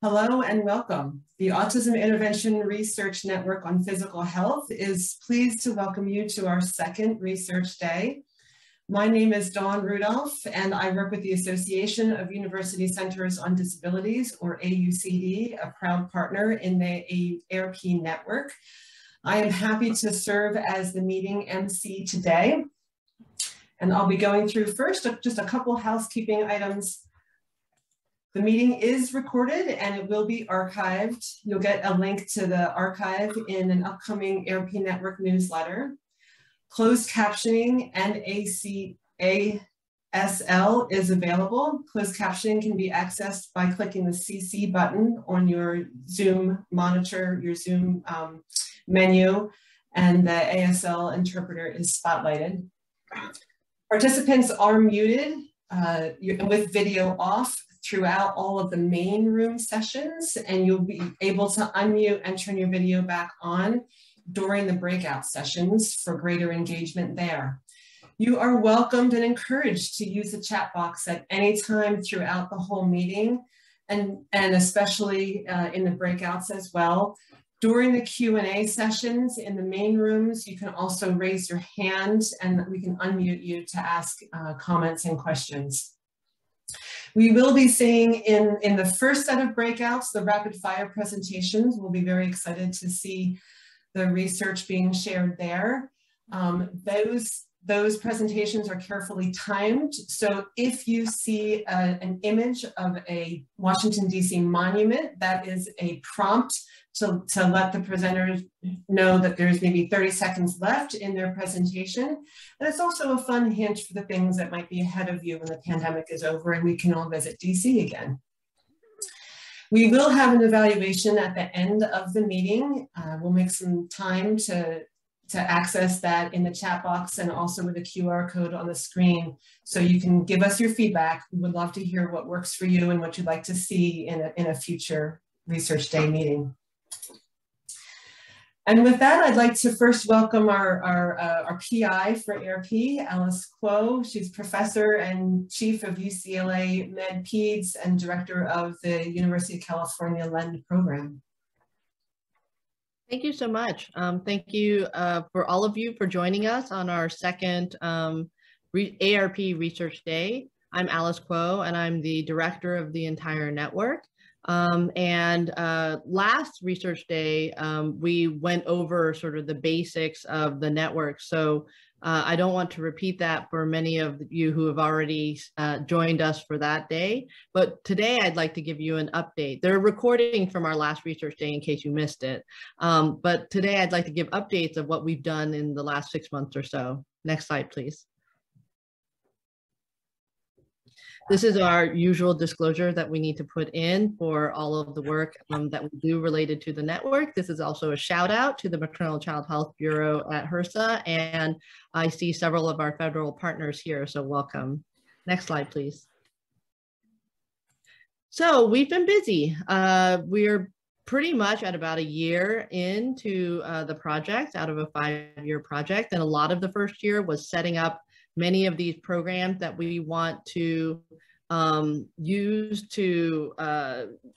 Hello and welcome. The Autism Intervention Research Network on Physical Health is pleased to welcome you to our second research day. My name is Dawn Rudolph, and I work with the Association of University Centers on Disabilities, or AUCD, a proud partner in the AIR-P network. I am happy to serve as the meeting MC today, and I'll be going through first just a couple housekeeping items. The meeting is recorded and it will be archived. You'll get a link to the archive in an upcoming AIR-P network newsletter. Closed captioning and ASL is available. Closed captioning can be accessed by clicking the CC button on your Zoom monitor, your Zoom menu, and the ASL interpreter is spotlighted. Participants are muted with video off throughout all of the main room sessions, and you'll be able to unmute and turn your video back on during the breakout sessions for greater engagement there. You are welcomed and encouraged to use the chat box at any time throughout the whole meeting, and especially in the breakouts as well. During the Q&A sessions in the main rooms, you can also raise your hand and we can unmute you to ask comments and questions. We will be seeing in the first set of breakouts, the rapid fire presentations. We'll be very excited to see the research being shared there. Those presentations are carefully timed. So if you see an image of a Washington, D.C. monument, that is a prompt to let the presenters know that there's maybe 30 seconds left in their presentation. And it's also a fun hint for the things that might be ahead of you when the pandemic is over and we can all visit DC again. We will have an evaluation at the end of the meeting. We'll make some time to access that in the chat box and also with a QR code on the screen so you can give us your feedback. We would love to hear what works for you and what you'd like to see in a future Research Day meeting. And with that, I'd like to first welcome our PI for AIR-P, Alice Kuo. She's professor and chief of UCLA Med Peds and director of the University of California LEND program. Thank you so much. Thank you for all of you for joining us on our second AIR-P Research Day. I'm Alice Kuo, and I'm the director of the entire network. Last Research Day, we went over sort of the basics of the network. So I don't want to repeat that for many of you who have already joined us for that day. But today I'd like to give you an update. They're recording from our last Research Day in case you missed it. But today I'd like to give updates of what we've done in the last 6 months or so. Next slide, please. This is our usual disclosure that we need to put in for all of the work that we do related to the network. This is also a shout out to the Maternal Child Health Bureau at HRSA, and I see several of our federal partners here, so welcome. Next slide, please. So we've been busy. We're pretty much at about a year into the project, out of a 5-year project, and a lot of the first year was setting up many of these programs that we want to use to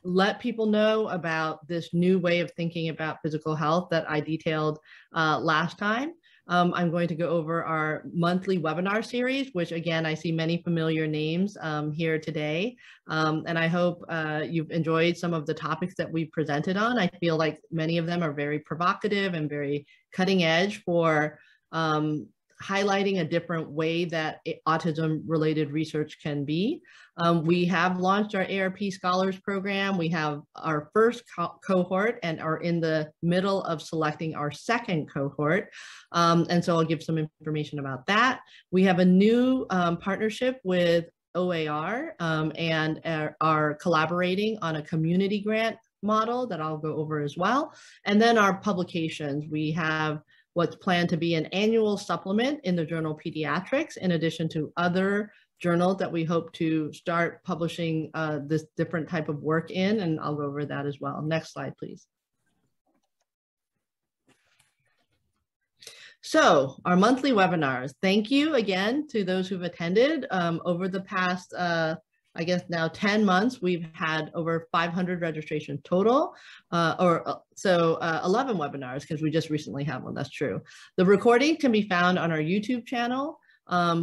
let people know about this new way of thinking about physical health that I detailed last time. I'm going to go over our monthly webinar series, which again, I see many familiar names here today. And I hope you've enjoyed some of the topics that we presented on. I feel like many of them are very provocative and very cutting edge for highlighting a different way that autism-related research can be. We have launched our AIR-P Scholars Program. We have our first cohort and are in the middle of selecting our second cohort. And so I'll give some information about that. We have a new partnership with OAR and are collaborating on a community grant model that I'll go over as well. And then our publications, we have what's planned to be an annual supplement in the journal Pediatrics, in addition to other journals that we hope to start publishing this different type of work in, and I'll go over that as well. Next slide, please. So our monthly webinars, thank you again to those who've attended over the past I guess now 10 months, we've had over 500 registrations total, 11 webinars, because we just recently had one, that's true. The recording can be found on our YouTube channel,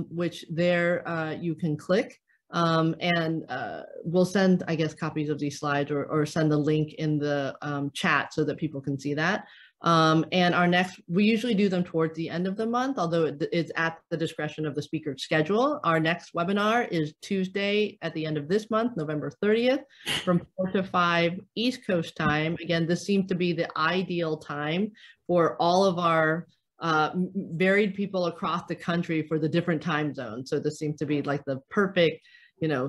which there you can click. We'll send, I guess, copies of these slides or send the link in the chat so that people can see that. And our next, we usually do them towards the end of the month, although it's at the discretion of the speaker's schedule. Our next webinar is Tuesday at the end of this month, November 30th, from 4 to 5 East Coast time. Again, this seems to be the ideal time for all of our varied people across the country for the different time zones. So this seems to be like the perfect,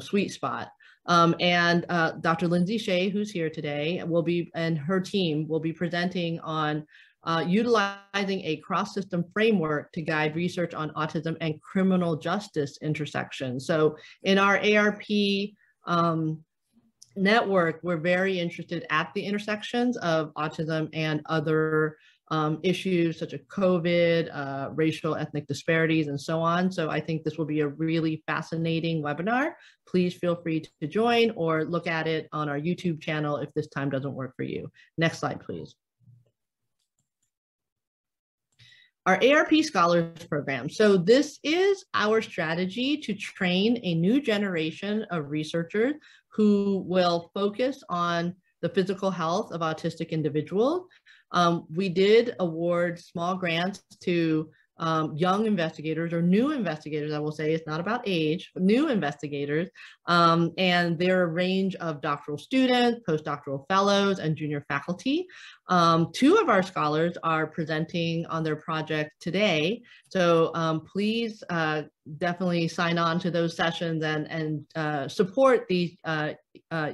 sweet spot. Dr. Lindsay Shea, who's here today, and her team will be presenting on utilizing a cross-system framework to guide research on autism and criminal justice intersections. So in our AIR-P network, we're very interested at the intersections of autism and other issues such as COVID, racial, ethnic disparities, and so on. So I think this will be a really fascinating webinar. Please feel free to join or look at it on our YouTube channel if this time doesn't work for you. Next slide, please. Our AIR-P Scholars Program. So this is our strategy to train a new generation of researchers who will focus on the physical health of autistic individuals. We did award small grants to young investigators or new investigators, I will say. It's not about age, but new investigators. And they're a range of doctoral students, postdoctoral fellows, and junior faculty. 2 of our scholars are presenting on their project today. So please definitely sign on to those sessions and support these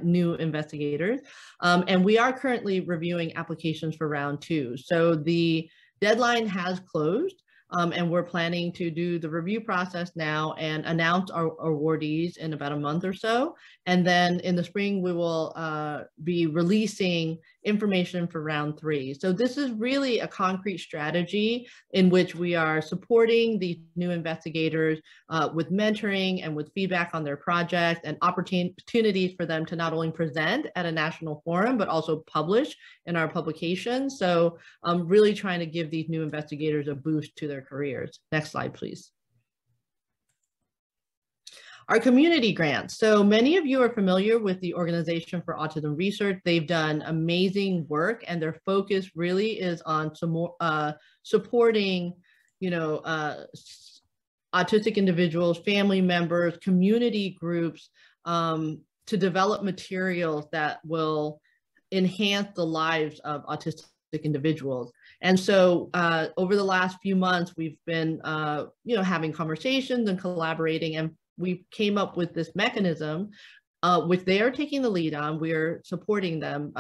new investigators. And we are currently reviewing applications for round 2. So the deadline has closed. And we're planning to do the review process now and announce our awardees in about a month or so. And then in the spring, we will be releasing information for round 3. So this is really a concrete strategy in which we are supporting these new investigators with mentoring and with feedback on their project and opportunities for them to not only present at a national forum, but also publish in our publications. So I'm really trying to give these new investigators a boost to their careers. Next slide, please. Our community grants. So many of you are familiar with the Organization for Autism Research. They've done amazing work, and their focus really is on supporting, autistic individuals, family members, community groups to develop materials that will enhance the lives of autistic individuals. And so over the last few months, we've been, having conversations and collaborating, and we came up with this mechanism, which they are taking the lead on. We're supporting them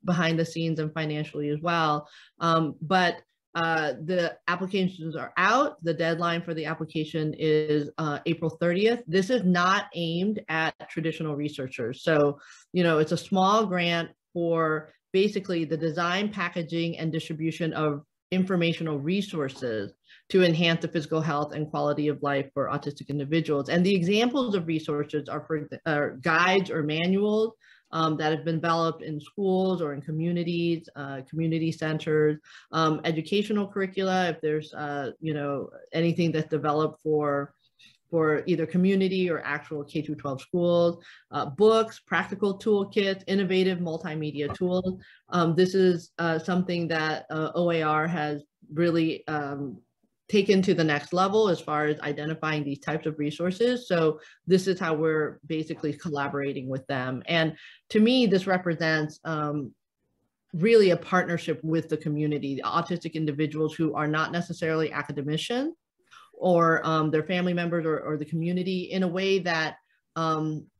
behind the scenes and financially as well. But the applications are out. The deadline for the application is April 30th. This is not aimed at traditional researchers. So, it's a small grant for basically the design, packaging, and distribution of informational resources to enhance the physical health and quality of life for autistic individuals. And the examples of resources are for guides or manuals that have been developed in schools or in communities, community centers, educational curricula, if there's anything that's developed for either community or actual K-12 schools, books, practical toolkits, innovative multimedia tools. This is something that OAR has really taken to the next level as far as identifying these types of resources. So this is how we're basically collaborating with them. And to me, this represents really a partnership with the community, the autistic individuals who are not necessarily academicians, or their family members or the community, in a way that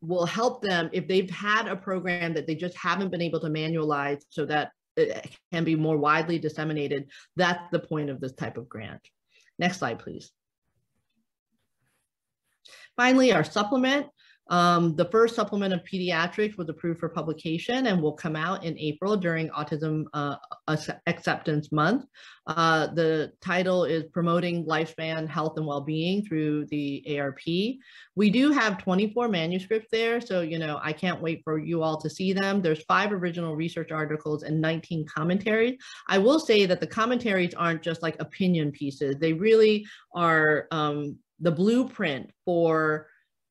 will help them if they've had a program that they just haven't been able to manualize so that it can be more widely disseminated. That's the point of this type of grant. Next slide, please. Finally, our supplement. The first supplement of pediatrics was approved for publication and will come out in April during Autism Acceptance Month. The title is Promoting Lifespan Health and Wellbeing through the ARP. We do have 24 manuscripts there, so I can't wait for you all to see them. There's 5 original research articles and 19 commentaries. I will say that the commentaries aren't just like opinion pieces. They really are the blueprint for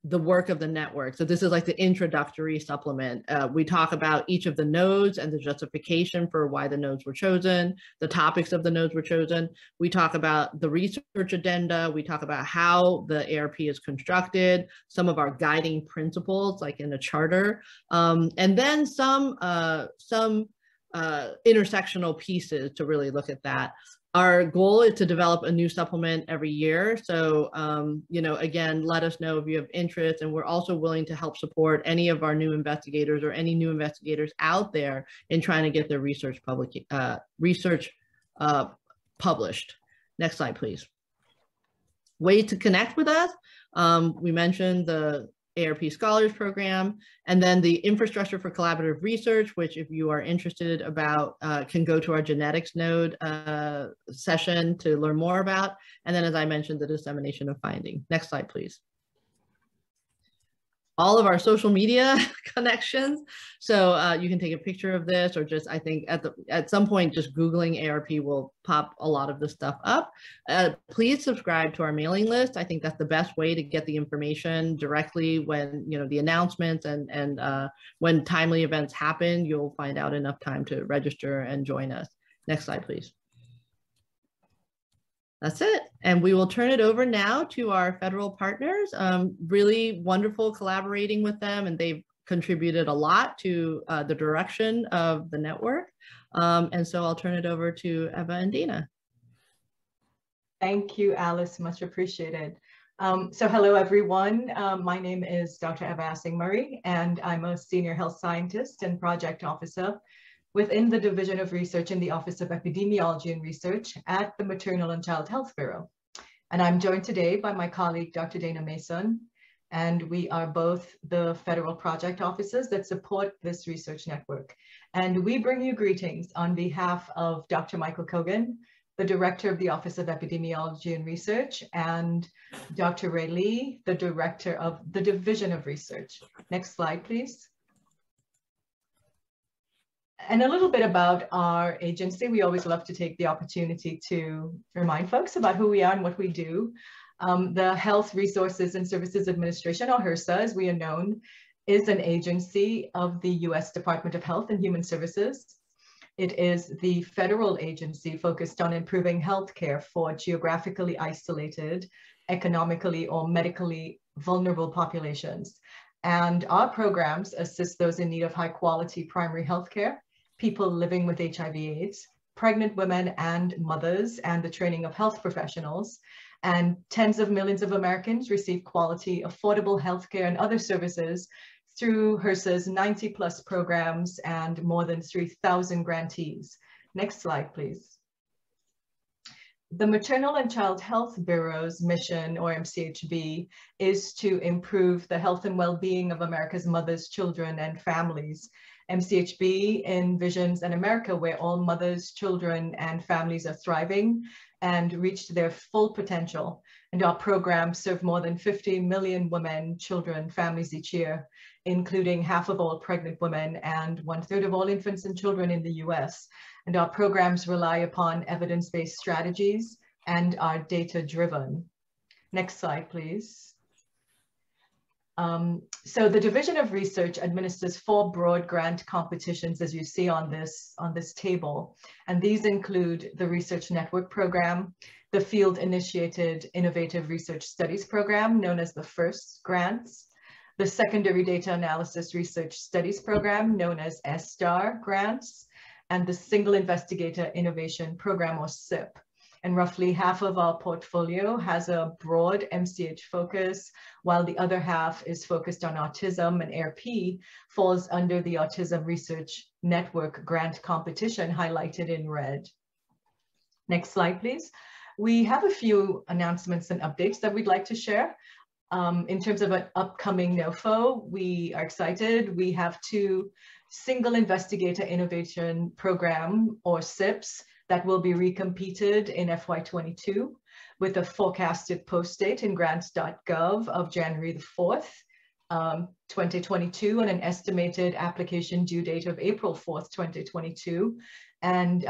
the work of the network. So this is like the introductory supplement. We talk about each of the nodes and the justification for why the nodes were chosen, the topics of the nodes were chosen. We talk about the research agenda. We talk about how the ARP is constructed, some of our guiding principles, like in the charter, and then some intersectional pieces to really look at that. Our goal is to develop a new supplement every year. So, again, let us know if you have interest, and we're also willing to help support any of our new investigators or any new investigators out there in trying to get their research published. Next slide, please. Ways to connect with us. We mentioned the ARP Scholars Program, and then the Infrastructure for Collaborative Research, which if you are interested about, can go to our genetics node session to learn more about. And then, as I mentioned, the dissemination of finding. Next slide, please. All of our social media connections. So you can take a picture of this, or just, I think at some point, just Googling ARP will pop a lot of this stuff up. Please subscribe to our mailing list. I think that's the best way to get the information directly when, the announcements and when timely events happen, you'll find out enough time to register and join us. Next slide, please. That's it. And we will turn it over now to our federal partners. Really wonderful collaborating with them, and they've contributed a lot to the direction of the network. And so I'll turn it over to Eva and Dina. Thank you, Alice. Much appreciated. So hello, everyone. My name is Dr. Eva Singh Murray, and I'm a senior health scientist and project officer within the Division of Research in the Office of Epidemiology and Research at the Maternal and Child Health Bureau. And I'm joined today by my colleague, Dr. Dana Mason, and we are both the federal project officers that support this research network. And we bring you greetings on behalf of Dr. Michael Kogan, the Director of the Office of Epidemiology and Research, and Dr. Ray Lee, the Director of the Division of Research. Next slide, please. And a little bit about our agency. We always love to take the opportunity to remind folks about who we are and what we do. The Health Resources and Services Administration, or HRSA, as we are known, is an agency of the U.S. Department of Health and Human Services. It is the federal agency focused on improving healthcare for geographically isolated, economically or medically vulnerable populations. And our programs assist those in need of high quality primary healthcare, people living with HIV/AIDS, pregnant women and mothers, and the training of health professionals. And tens of millions of Americans receive quality, affordable healthcare and other services through HRSA's 90+ programs and more than 3,000 grantees. Next slide, please. The Maternal and Child Health Bureau's mission, or MCHB, is to improve the health and well-being of America's mothers, children, and families. MCHB envisions an America where all mothers, children, and families are thriving and reach their full potential. And our programs serve more than 50 million women, children, families each year, including half of all pregnant women and 1/3 of all infants and children in the US. And our programs rely upon evidence-based strategies and are data-driven. Next slide, please. So the Division of Research administers 4 broad grant competitions, as you see on this table. And these include the Research Network Program, the Field-Initiated Innovative Research Studies Program, known as the FIRST grants, the Secondary Data Analysis Research Studies Program, known as SSTAR grants, and the Single Investigator Innovation Program, or SIP. And roughly half of our portfolio has a broad MCH focus, while the other half is focused on autism, and AIR-P falls under the Autism Research Network grant competition highlighted in red. Next slide, please. We have a few announcements and updates that we'd like to share. In terms of an upcoming NOFO, we are excited. We have 2 Single Investigator Innovation Program, or SIPs, that will be recompeted in FY22 with a forecasted post date in grants.gov of January the 4th, 2022, and an estimated application due date of April 4th, 2022. And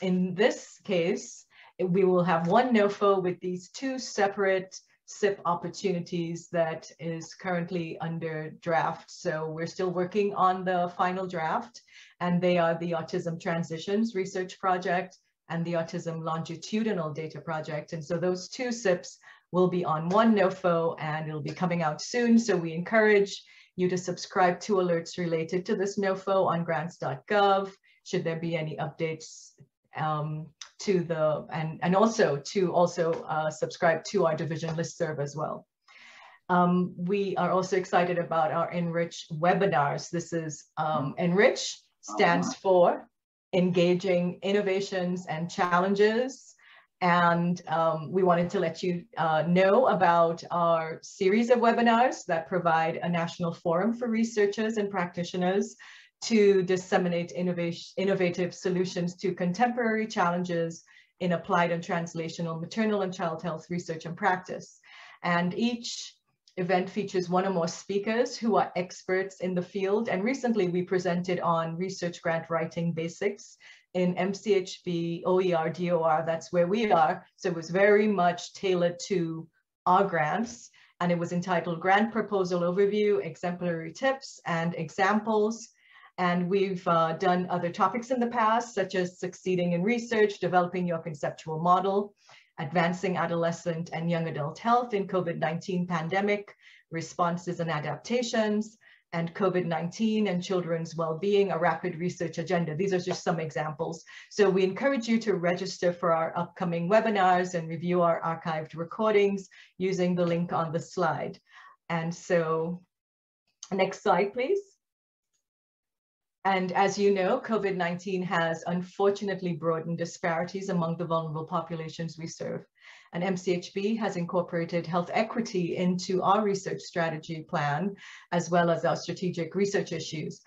in this case, we will have 1 NOFO with these 2 separate SIP opportunities that is currently under draft. So we're still working on the final draft, and they are the Autism Transitions Research Project and the Autism Longitudinal Data Project. And so those 2 SIPs will be on 1 NOFO, and it'll be coming out soon. So we encourage you to subscribe to alerts related to this NOFO on grants.gov, should there be any updates to the, and also to subscribe to our division listserv as well. We are also excited about our Enrich Webinars. This is Enrich stands for Engaging Innovations and Challenges. And we wanted to let you know about our series of webinars that provide a national forum for researchers and practitioners to disseminate innovative solutions to contemporary challenges in applied and translational maternal and child health research and practice. And each event features 1 or more speakers who are experts in the field. And recently we presented on research grant writing basics in MCHB, OER, DOR, that's where we are. So it was very much tailored to our grants, and it was entitled Grant Proposal Overview, Exemplary Tips and Examples. And we've done other topics in the past, such as succeeding in research, developing your conceptual model, advancing adolescent and young adult health in COVID-19 pandemic, responses and adaptations, and COVID-19 and children's well-being, a rapid research agenda. These are just some examples. So we encourage you to register for our upcoming webinars and review our archived recordings using the link on the slide. And so, next slide, please. And as you know, COVID-19 has unfortunately broadened disparities among the vulnerable populations we serve. And MCHB has incorporated health equity into our research strategy plan, as well as our strategic research issues.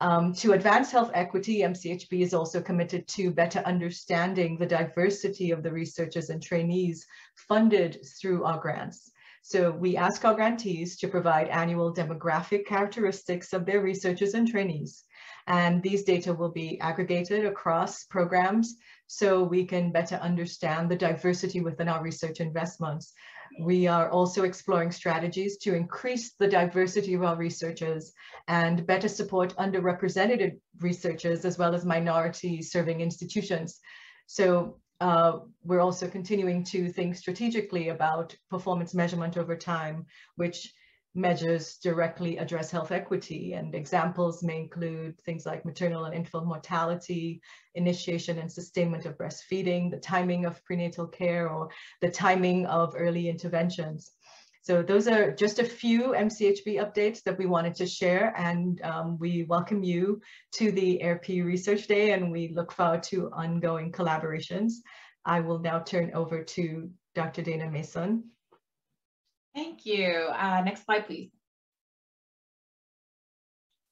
To advance health equity, MCHB is also committed to better understanding the diversity of the researchers and trainees funded through our grants. So we ask our grantees to provide annual demographic characteristics of their researchers and trainees. And these data will be aggregated across programs so we can better understand the diversity within our research investments. We are also exploring strategies to increase the diversity of our researchers and better support underrepresented researchers as well as minority serving institutions. So we're also continuing to think strategically about performance measurement over time, which measures directly address health equity, and examples may include things like maternal and infant mortality, initiation and sustainment of breastfeeding, the timing of prenatal care, or the timing of early interventions. So those are just a few MCHB updates that we wanted to share, and we welcome you to the AIR-P Research Day, and we look forward to ongoing collaborations. I will now turn over to Dr. Dana Mason. Thank you. Next slide, please.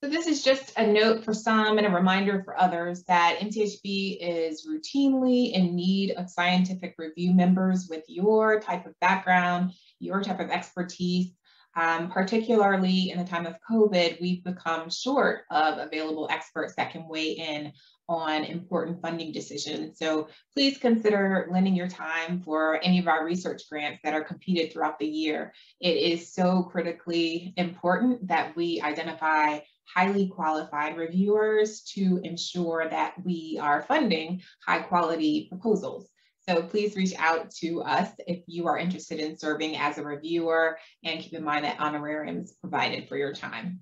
So this is just a note for some and a reminder for others that MCHB is routinely in need of scientific review members with your type of background, your type of expertise. Particularly in the time of COVID, we've become short of available experts that can weigh in on important funding decisions. So please consider lending your time for any of our research grants that are competed throughout the year. It is so critically important that we identify highly qualified reviewers to ensure that we are funding high quality proposals. So please reach out to us if you are interested in serving as a reviewer, and keep in mind that honorarium is provided for your time.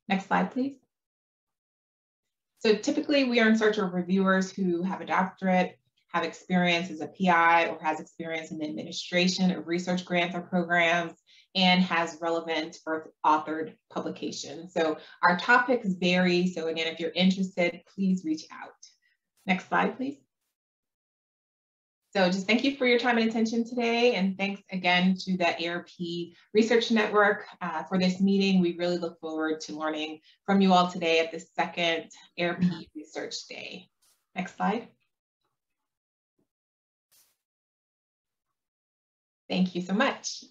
Next slide, please. So typically we are in search of reviewers who have a doctorate, have experience as a PI, or has experience in the administration of research grants or programs, and has relevant or authored publications. So our topics vary. So again, if you're interested, please reach out. Next slide, please. So just thank you for your time and attention today. And thanks again to the AIR-P Research Network for this meeting. We really look forward to learning from you all today at the second AIR-P Research Day. Next slide. Thank you so much.